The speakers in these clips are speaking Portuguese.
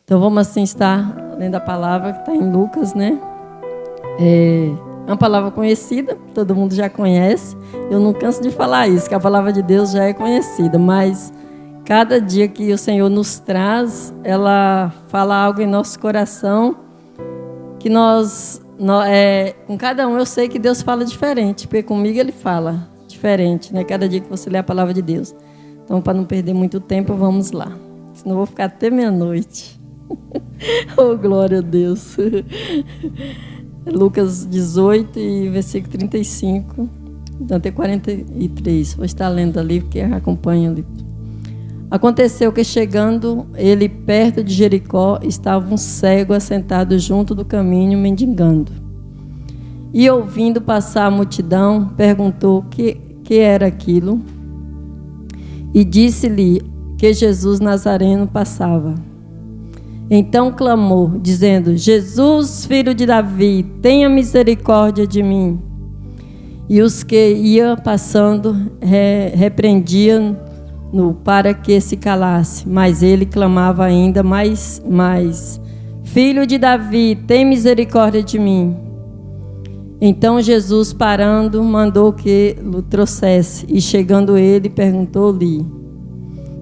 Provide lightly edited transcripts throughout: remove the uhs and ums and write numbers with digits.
Então vamos assim estar lendo a palavra que está em Lucas, né? É uma palavra conhecida, todo mundo já conhece. Eu não canso de falar isso, que a palavra de Deus já é conhecida, mas cada dia que o Senhor nos traz, ela fala algo em nosso coração, que com cada um eu sei que Deus fala diferente, porque comigo Ele fala diferente, né? Cada dia que você lê a palavra de Deus. Então, para não perder muito tempo, vamos lá. Senão eu vou ficar até meia-noite. Oh, glória a Deus. Lucas 18 e versículo 35 até 43. Vou estar lendo ali, porque acompanha ali. Aconteceu que, chegando ele perto de Jericó, estava um cego assentado junto do caminho, mendigando. E, ouvindo passar a multidão, perguntou que era aquilo. E disse-lhe que Jesus Nazareno passava. Então clamou, dizendo: Jesus, filho de Davi, tenha misericórdia de mim. E os que iam passando repreendiam-no para que se calasse. Mas ele clamava ainda mais: Filho de Davi, tem misericórdia de mim. Então Jesus, parando, mandou que o trouxesse. E chegando ele, perguntou-lhe,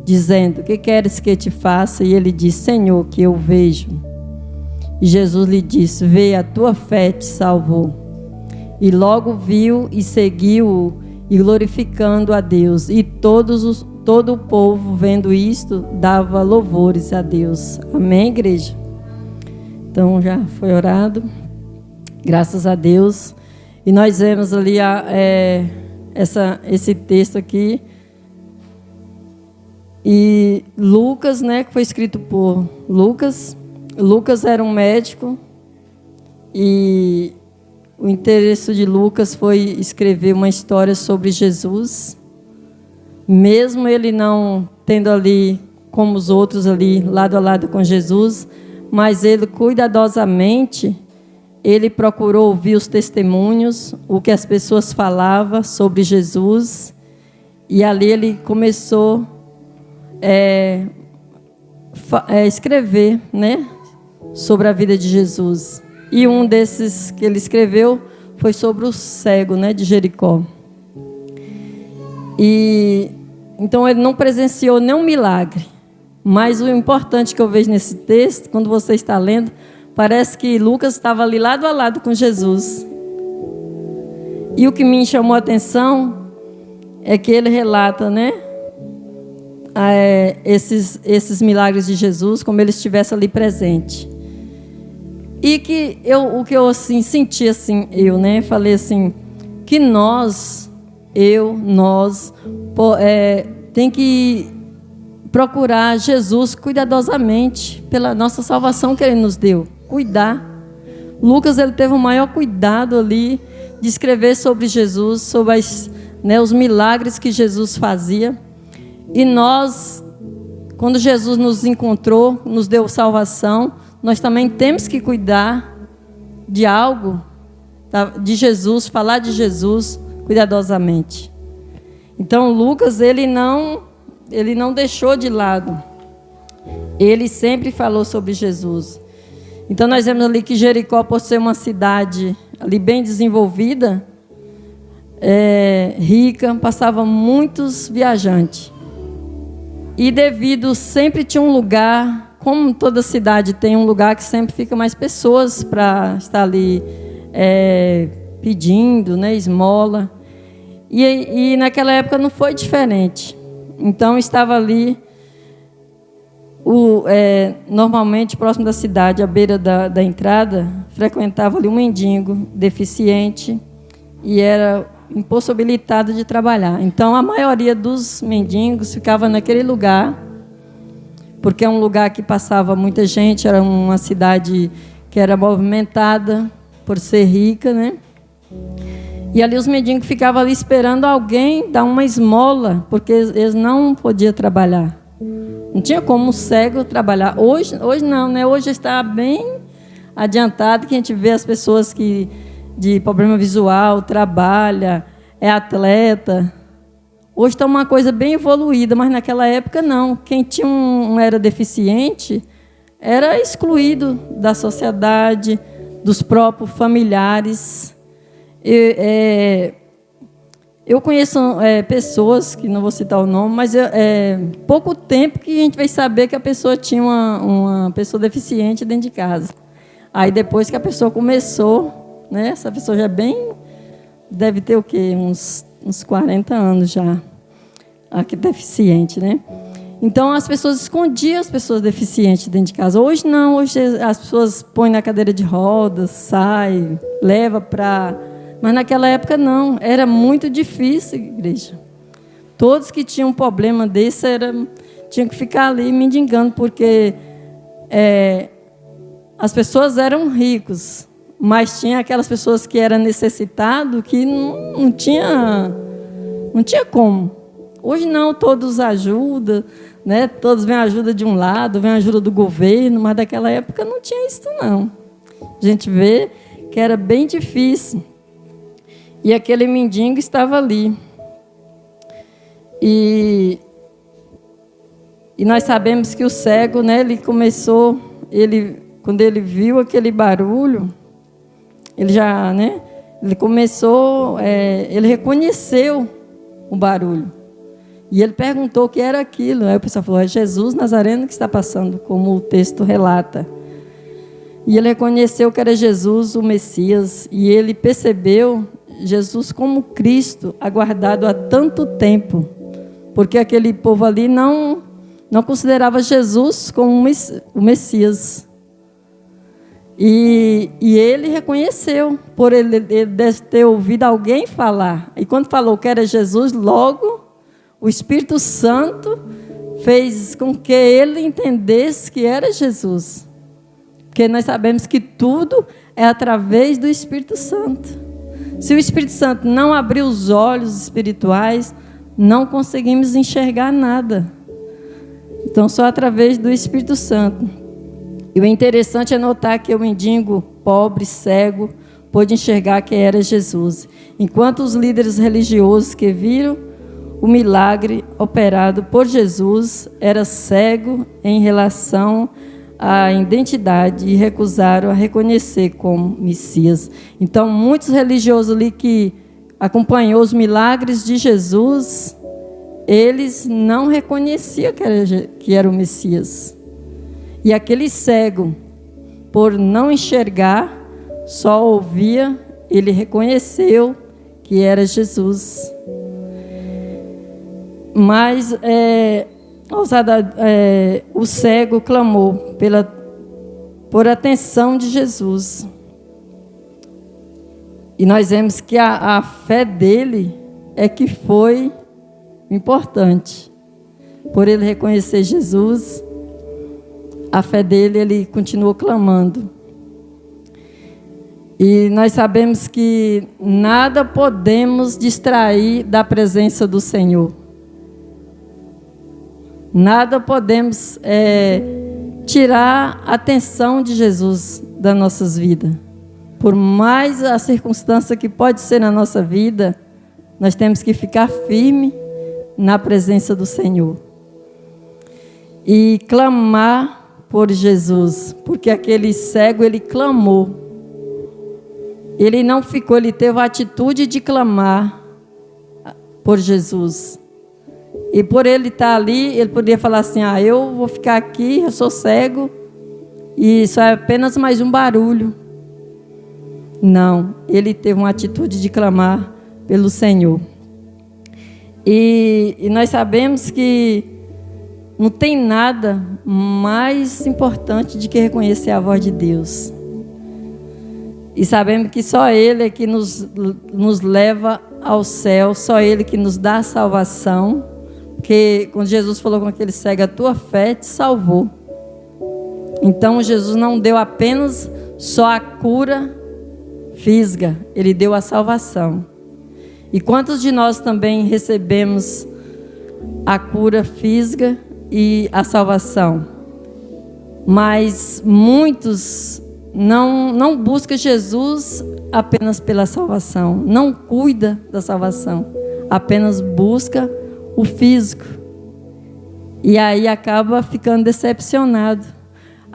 dizendo: que queres que te faça? E ele disse: Senhor, que eu vejo. E Jesus lhe disse: vê, a tua fé te salvou. E logo viu e seguiu-o, e glorificando a Deus. E todo o povo, vendo isto, dava louvores a Deus. Amém, igreja? Então já foi orado. Graças a Deus. E nós vemos ali esse texto aqui. E Lucas, né, que foi escrito por Lucas. Lucas era um médico. E o interesse de Lucas foi escrever uma história sobre Jesus. Mesmo ele não tendo ali, como os outros ali, lado a lado com Jesus. Mas ele cuidadosamente... ele procurou ouvir os testemunhos, o que as pessoas falavam sobre Jesus. E ali ele começou a escrever, né, sobre a vida de Jesus. E um desses que ele escreveu foi sobre o cego, né, de Jericó. E então ele não presenciou nenhum milagre. Mas o importante que eu vejo nesse texto, quando você está lendo, parece que Lucas estava ali lado a lado com Jesus. E o que me chamou a atenção é que ele relata, né, esses milagres de Jesus, como ele estivesse ali presente. E que o que eu assim, senti, assim, falei assim, que nós tem que procurar Jesus cuidadosamente pela nossa salvação que Ele nos deu. Cuidar. Lucas, ele teve o maior cuidado ali de escrever sobre Jesus, sobre os milagres que Jesus fazia. E nós, quando Jesus nos encontrou, nos deu salvação, nós também temos que cuidar de algo, de Jesus, falar de Jesus cuidadosamente. Então Lucas, ele não deixou de lado. Ele sempre falou sobre Jesus. Então nós vemos ali que Jericó, por ser uma cidade ali bem desenvolvida, rica, passava muitos viajantes. E devido, sempre tinha um lugar, como toda cidade tem um lugar que sempre fica mais pessoas para estar ali pedindo, né, esmola. E naquela época não foi diferente. Então estava ali, normalmente próximo da cidade, à beira da entrada, frequentava ali um mendigo deficiente e era impossibilitado de trabalhar. Então a maioria dos mendigos ficava naquele lugar, porque é um lugar que passava muita gente, era uma cidade que era movimentada por ser rica, né? E ali os mendigos ficavam ali esperando alguém dar uma esmola, porque eles não podiam trabalhar. Não tinha como um cego trabalhar. Hoje não, né? Hoje está bem adiantado, que a gente vê as pessoas que de problema visual, trabalha, é atleta. Hoje está uma coisa bem evoluída, mas naquela época não. Quem era deficiente era excluído da sociedade, dos próprios familiares. Eu conheço pessoas, que não vou citar o nome, mas pouco tempo que a gente vai saber que a pessoa tinha uma pessoa deficiente dentro de casa. Aí depois que a pessoa começou, né, essa pessoa já deve ter o quê? Uns 40 anos já, aqui deficiente, né? Então as pessoas escondiam as pessoas deficientes dentro de casa. Hoje não, hoje as pessoas põem na cadeira de rodas, saem, leva para... Mas naquela época não, era muito difícil, igreja. Todos que tinham um problema desse tinham que ficar ali mendigando, porque as pessoas eram ricos, mas tinha aquelas pessoas que eram necessitadas que não tinha como. Hoje não, todos ajudam, né? Todos vêm ajuda de um lado, vem ajuda do governo, mas naquela época não tinha isso não. A gente vê que era bem difícil. E aquele mendigo estava ali. E nós sabemos que o cego, né, ele começou, quando ele viu aquele barulho, ele começou, ele reconheceu o barulho. E ele perguntou o que era aquilo. Aí o pessoal falou, é Jesus Nazareno que está passando, como o texto relata. E ele reconheceu que era Jesus, o Messias, e ele percebeu Jesus como Cristo, aguardado há tanto tempo, porque aquele povo ali não considerava Jesus como o Messias. E ele reconheceu, por ele deve ter ouvido alguém falar. E quando falou que era Jesus, logo o Espírito Santo fez com que ele entendesse que era Jesus. Porque nós sabemos que tudo é através do Espírito Santo. Se o Espírito Santo não abrir os olhos espirituais, não conseguimos enxergar nada. Então, só através do Espírito Santo. E o interessante é notar que o mendigo, pobre, cego, pôde enxergar que era Jesus. Enquanto os líderes religiosos que viram o milagre operado por Jesus era cego em relação à identidade e recusaram a reconhecer como Messias. Então, muitos religiosos ali que acompanhou os milagres de Jesus, eles não reconheciam que era o Messias. E aquele cego, por não enxergar, só ouvia, ele reconheceu que era Jesus. Mas o cego clamou por atenção de Jesus. E nós vemos que a fé dele é que foi importante. Por ele reconhecer Jesus, a fé dele, ele continuou clamando. E nós sabemos que nada podemos distrair da presença do Senhor. Nada podemos tirar a atenção de Jesus das nossas vidas. Por mais a circunstância que pode ser na nossa vida, nós temos que ficar firme na presença do Senhor. E clamar por Jesus, porque aquele cego, ele clamou. Ele não ficou, ele teve a atitude de clamar por Jesus. E por ele estar ali, ele poderia falar assim, eu vou ficar aqui, eu sou cego, e isso é apenas mais um barulho. Não, ele teve uma atitude de clamar pelo Senhor. E nós sabemos que não tem nada mais importante do que reconhecer a voz de Deus. E sabemos que só Ele é que nos leva ao céu, só Ele que nos dá a salvação. Porque quando Jesus falou com aquele cego, a tua fé te salvou. Então Jesus não deu apenas só a cura física, Ele deu a salvação. E quantos de nós também recebemos a cura física e a salvação? Mas muitos não buscam Jesus apenas pela salvação, não cuida da salvação, apenas busca o físico. E aí acaba ficando decepcionado.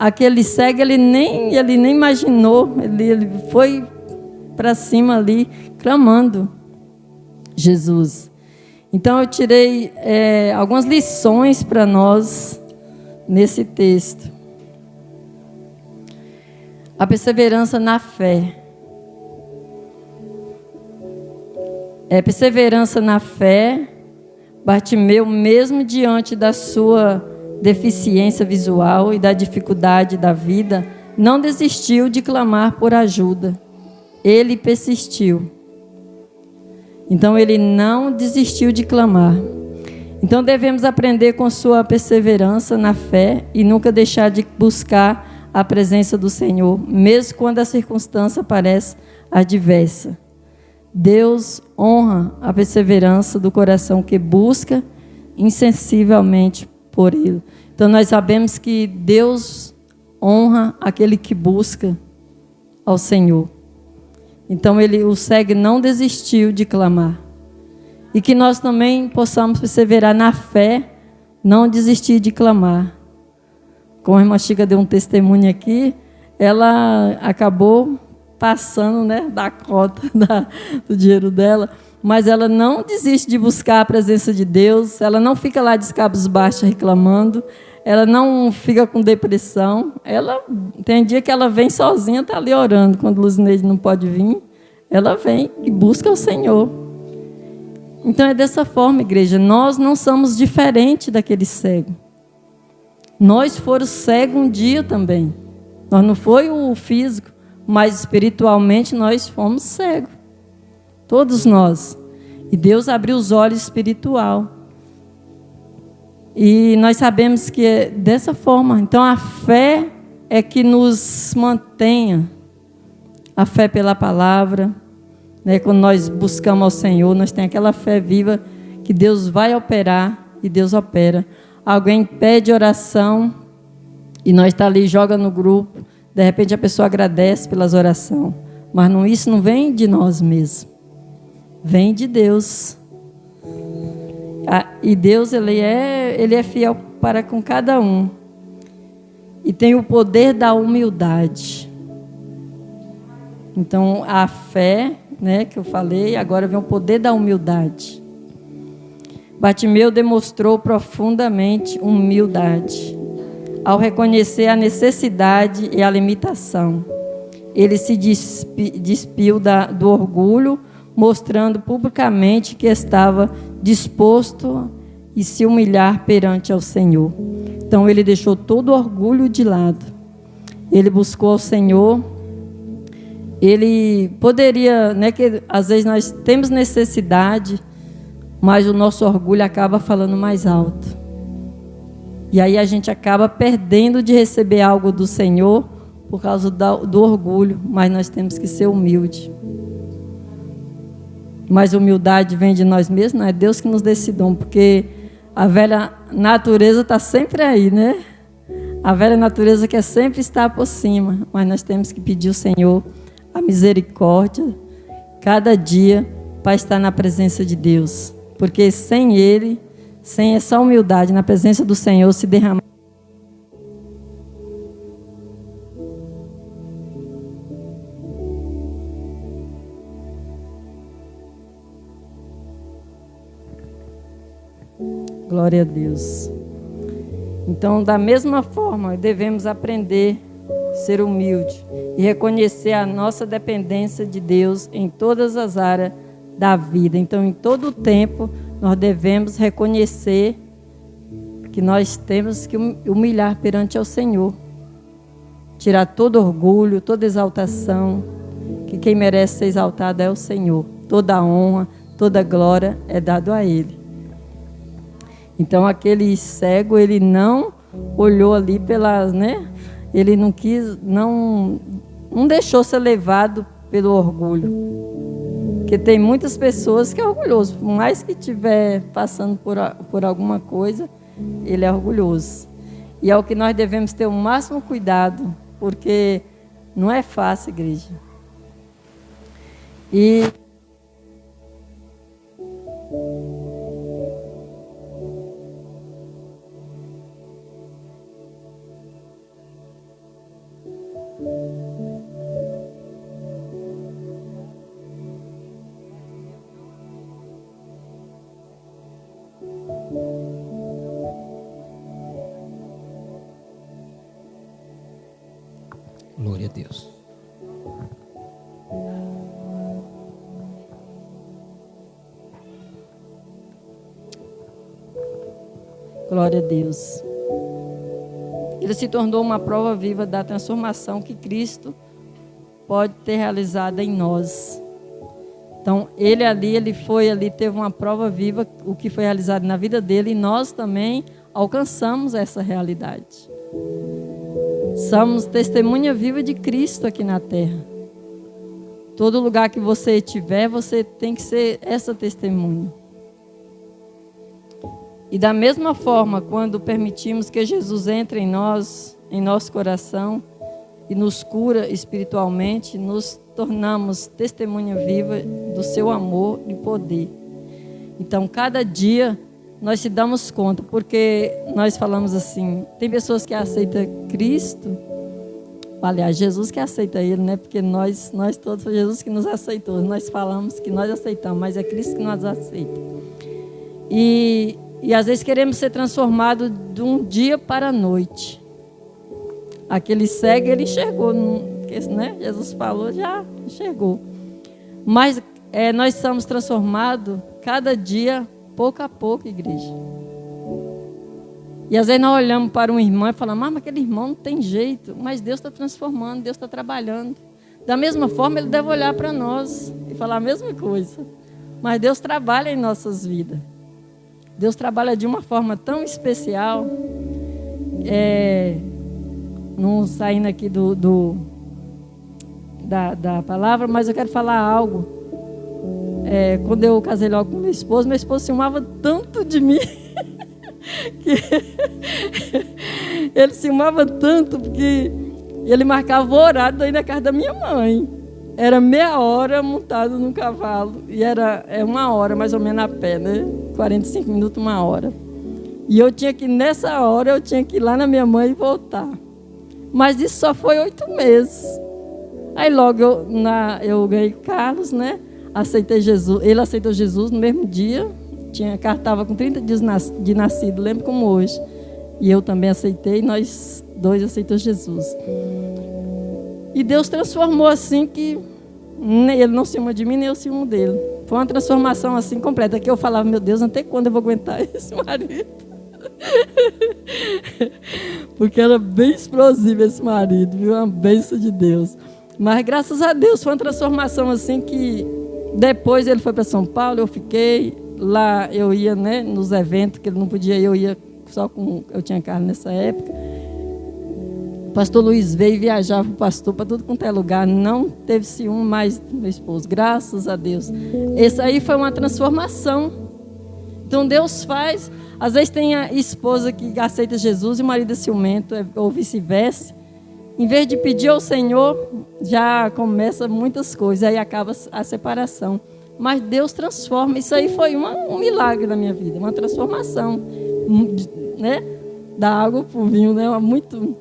aquele cego, ele nem imaginou, ele foi para cima ali, clamando Jesus. Então eu tirei algumas lições para nós nesse texto. A perseverança na fé. Perseverança na fé. Bartimeu, mesmo diante da sua deficiência visual e da dificuldade da vida, não desistiu de clamar por ajuda. Ele persistiu. Então ele não desistiu de clamar. Então devemos aprender com sua perseverança na fé e nunca deixar de buscar a presença do Senhor, mesmo quando a circunstância parece adversa. Deus honra a perseverança do coração que busca insensivelmente por Ele. Então nós sabemos que Deus honra aquele que busca ao Senhor. Então o cego não desistiu de clamar. E que nós também possamos perseverar na fé, não desistir de clamar. Como a irmã Chica deu um testemunho aqui, ela acabou passando, da cota do dinheiro dela, mas ela não desiste de buscar a presença de Deus, ela não fica lá de cabos baixos reclamando, ela não fica com depressão, tem dia que ela vem sozinha, está ali orando, quando o Luzineide não pode vir, ela vem e busca o Senhor. Então é dessa forma, igreja, nós não somos diferentes daquele cego. Nós fomos cegos um dia também. Nós não foi o físico, mas espiritualmente nós fomos cegos. Todos nós. E Deus abriu os olhos espiritual. E nós sabemos que é dessa forma. Então a fé é que nos mantenha. A fé pela palavra. Quando nós buscamos ao Senhor, nós temos aquela fé viva que Deus vai operar e Deus opera. Alguém pede oração e nós está ali, joga no grupo, de repente a pessoa agradece pelas orações, mas isso não vem de nós mesmos, vem de Deus. E Deus ele é fiel para com cada um e tem o poder da humildade. Então a fé, que eu falei, agora vem o poder da humildade. Bartimeu demonstrou profundamente humildade ao reconhecer a necessidade e a limitação. Ele se despiu do orgulho, mostrando publicamente que estava disposto a se humilhar perante ao Senhor. Então ele deixou todo o orgulho de lado. Ele buscou ao Senhor. Ele poderia, que às vezes nós temos necessidade, mas o nosso orgulho acaba falando mais alto. E aí a gente acaba perdendo de receber algo do Senhor por causa do orgulho, mas nós temos que ser humildes. Mas humildade vem de nós mesmos, não é Deus que nos dá esse dom, porque a velha natureza está sempre aí, A velha natureza quer sempre estar por cima, mas nós temos que pedir ao Senhor a misericórdia cada dia para estar na presença de Deus, porque sem Ele, sem essa humildade na presença do Senhor se derramar. Glória a Deus. Então, da mesma forma, devemos aprender a ser humilde e reconhecer a nossa dependência de Deus em todas as áreas da vida. Então, em todo o tempo, nós devemos reconhecer que nós temos que humilhar perante ao Senhor. Tirar todo orgulho, toda exaltação, que quem merece ser exaltado é o Senhor. Toda a honra, toda a glória é dado a Ele. Então, aquele cego, ele não olhou ali pelas, Ele não quis, não deixou ser levado pelo orgulho. Porque tem muitas pessoas que é orgulhoso. Por mais que estiver passando por alguma coisa, ele é orgulhoso. E é o que nós devemos ter o máximo cuidado, porque não é fácil, igreja. E Glória a Deus. Glória a Deus. Ele se tornou uma prova viva da transformação que Cristo pode ter realizado em nós. Então, ele foi ali, teve uma prova viva, o que foi realizado na vida dele, e nós também alcançamos essa realidade. Somos testemunha viva de Cristo aqui na terra. Todo lugar que você estiver, você tem que ser essa testemunha. E da mesma forma, quando permitimos que Jesus entre em nós, em nosso coração, e nos cura espiritualmente, nos tornamos testemunha viva do seu amor e poder. Então, cada dia nós se damos conta, porque nós falamos assim, tem pessoas que aceitam Cristo, aliás, Jesus que aceita ele, né? Porque nós todos, foi Jesus que nos aceitou, nós falamos que nós aceitamos, mas é Cristo que nos aceita. E às vezes queremos ser transformados de um dia para a noite. Aquele cego, ele enxergou, né? Jesus falou, já enxergou. Mas nós somos transformados cada dia, pouco a pouco, igreja. E às vezes nós olhamos para um irmão e falamos, mas aquele irmão não tem jeito. Mas Deus está transformando, Deus está trabalhando. Da mesma forma, Ele deve olhar para nós e falar a mesma coisa. Mas Deus trabalha em nossas vidas. Deus trabalha de uma forma tão especial. Não saindo aqui da palavra, mas eu quero falar algo. Quando eu casei logo com meu esposo ciumava tanto de mim. Que ele ciumava tanto, porque ele marcava o horário de ir na casa da minha mãe. Era meia hora montado num cavalo. E era 1 hora, mais ou menos, a pé, né? 45 minutos, 1 hora. E eu tinha que, nessa hora, eu tinha que ir lá na minha mãe e voltar. Mas isso só foi 8 meses. Aí logo eu ganhei Carlos, né? Aceitei Jesus. Ele aceitou Jesus no mesmo dia. Estava com 30 dias de nascido, lembro como hoje. E eu também aceitei, nós dois aceitamos Jesus. E Deus transformou assim que ele não ciúma de mim, nem eu ciúmo dele. Foi uma transformação assim completa, que eu falava, meu Deus, até quando eu vou aguentar esse marido? Porque era bem explosivo esse marido, viu? Uma bênção de Deus. Mas graças a Deus foi uma transformação assim que depois ele foi para São Paulo, eu fiquei lá, eu ia, né, nos eventos que ele não podia ir, eu ia só com, eu tinha carro nessa época. O pastor Luiz veio viajar para o pastor para tudo quanto é lugar, não teve ciúme mais do meu esposo, graças a Deus. Esse aí foi uma transformação. Então Deus faz, às vezes tem a esposa que aceita Jesus e o marido é ciumento, ou vice-versa. Em vez de pedir ao Senhor, já começa muitas coisas, aí acaba a separação. Mas Deus transforma, isso aí foi um milagre na minha vida, uma transformação, né? Da água para o vinho, né? Muito,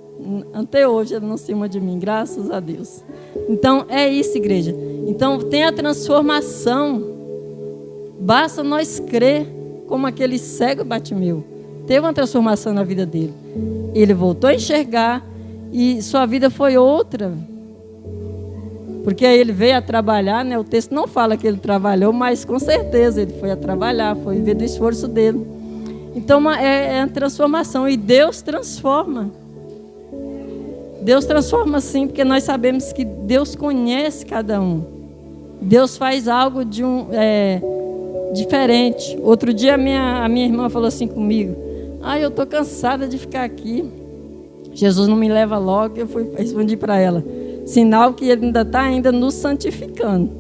até hoje ele não ciúma de mim, graças a Deus. Então é isso, igreja. Então tem a transformação, basta nós crer como aquele cego Bartimeu. Teve uma transformação na vida dele. Ele voltou a enxergar e sua vida foi outra. Porque aí ele veio a trabalhar, né? O texto não fala que ele trabalhou, mas com certeza ele foi a trabalhar, foi ver do esforço dele. Então é a transformação e Deus transforma. Deus transforma sim, porque nós sabemos que Deus conhece cada um. Deus faz algo diferente. Outro dia a minha irmã falou assim comigo, eu estou cansada de ficar aqui. Jesus não me leva logo. Eu respondi para ela, sinal que ele ainda está nos santificando.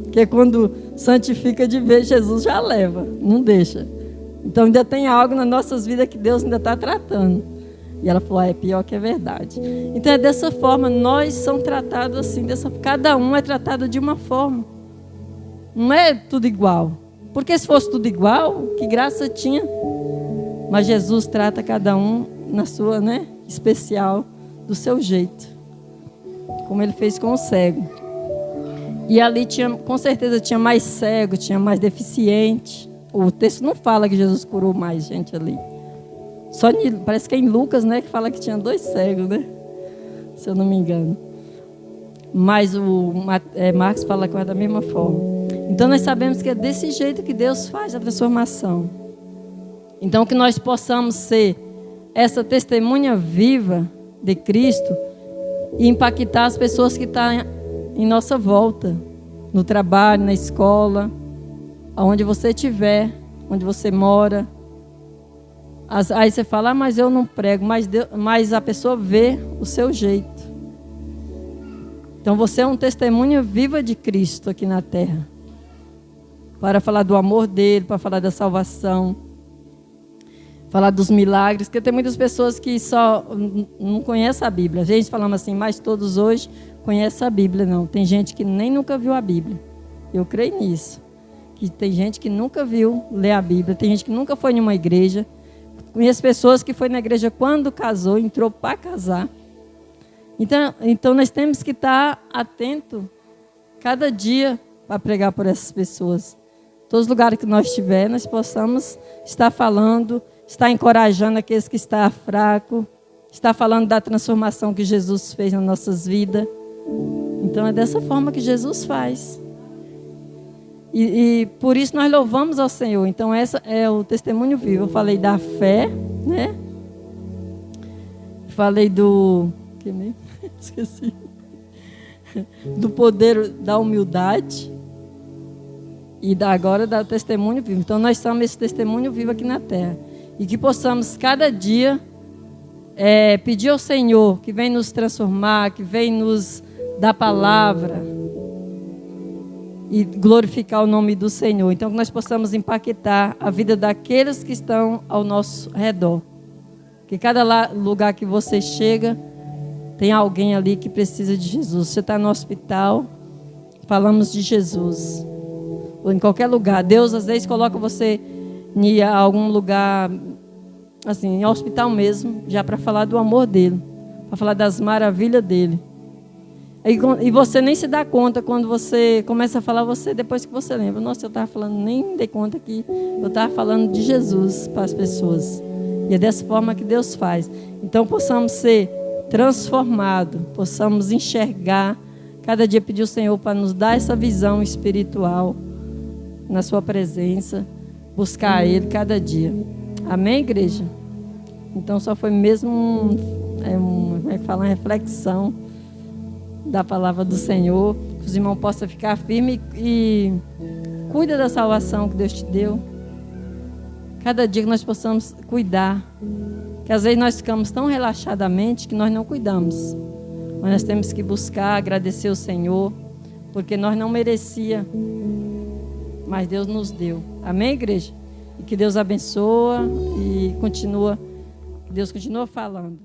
Porque quando santifica de vez, Jesus já leva, não deixa. Então ainda tem algo nas nossas vidas que Deus ainda está tratando. E ela falou, é pior que é verdade. Então é dessa forma, nós somos tratados assim, cada um é tratado de uma forma. Não é tudo igual. Porque se fosse tudo igual, que graça tinha? Mas Jesus trata cada um na sua, né, especial, do seu jeito. como ele fez com o cego. E ali com certeza tinha mais cego, tinha mais deficiente. O texto não fala que Jesus curou mais gente ali. Parece que é em Lucas, né, que fala que tinha 2 cegos, né? Se eu não me engano. Mas Marcos fala que é da mesma forma. Então nós sabemos que é desse jeito que Deus faz a transformação. Então que nós possamos ser essa testemunha viva de Cristo e impactar as pessoas que estão em nossa volta, no trabalho, na escola, aonde você estiver, onde você mora. Aí você fala, mas eu não prego, mas a pessoa vê o seu jeito. Então você é um testemunho viva de Cristo aqui na terra. Para falar do amor dele, para falar da salvação, falar dos milagres, porque tem muitas pessoas que só não conhecem a Bíblia. A gente falando assim, mas todos hoje conhecem a Bíblia. Não, tem gente que nem nunca viu a Bíblia. Eu creio nisso. Que tem gente que nunca viu ler a Bíblia, tem gente que nunca foi em uma igreja. Conheço pessoas que foi na igreja quando casou, entrou para casar. Então nós temos que estar atento cada dia para pregar por essas pessoas. Todos os lugares que nós estivermos, nós possamos estar falando, estar encorajando aqueles que estão fracos, estar falando da transformação que Jesus fez nas nossas vidas. Então é dessa forma que Jesus faz. E por isso nós louvamos ao Senhor. Então esse é o testemunho vivo. Eu falei da fé, né? Falei do... que mesmo? Esqueci. Do poder da humildade. E agora do testemunho vivo. Então nós somos esse testemunho vivo aqui na terra. E que possamos cada dia pedir ao Senhor que vem nos transformar, que vem nos dar palavra e glorificar o nome do Senhor. Então que nós possamos impactar a vida daqueles que estão ao nosso redor. Que cada lugar que você chega, tem alguém ali que precisa de Jesus. Você está no hospital, falamos de Jesus. Ou em qualquer lugar. Deus às vezes coloca você em algum lugar, assim, em hospital mesmo, já para falar do amor dele, para falar das maravilhas dele. E você nem se dá conta quando você começa a falar, depois que você lembra. Nossa, eu estava falando, nem dei conta que eu estava falando de Jesus para as pessoas. E é dessa forma que Deus faz. Então possamos ser transformados, possamos enxergar, cada dia pedir ao Senhor para nos dar essa visão espiritual na sua presença, buscar Ele cada dia. Amém, igreja? Então só foi mesmo como é que fala, uma reflexão da palavra do Senhor, que os irmãos possam ficar firmes e cuida da salvação que Deus te deu. Cada dia que nós possamos cuidar, que às vezes nós ficamos tão relaxadamente que nós não cuidamos, mas nós temos que buscar, agradecer ao Senhor, porque nós não merecia, mas Deus nos deu. Amém, igreja? E que Deus abençoa e Deus continua falando.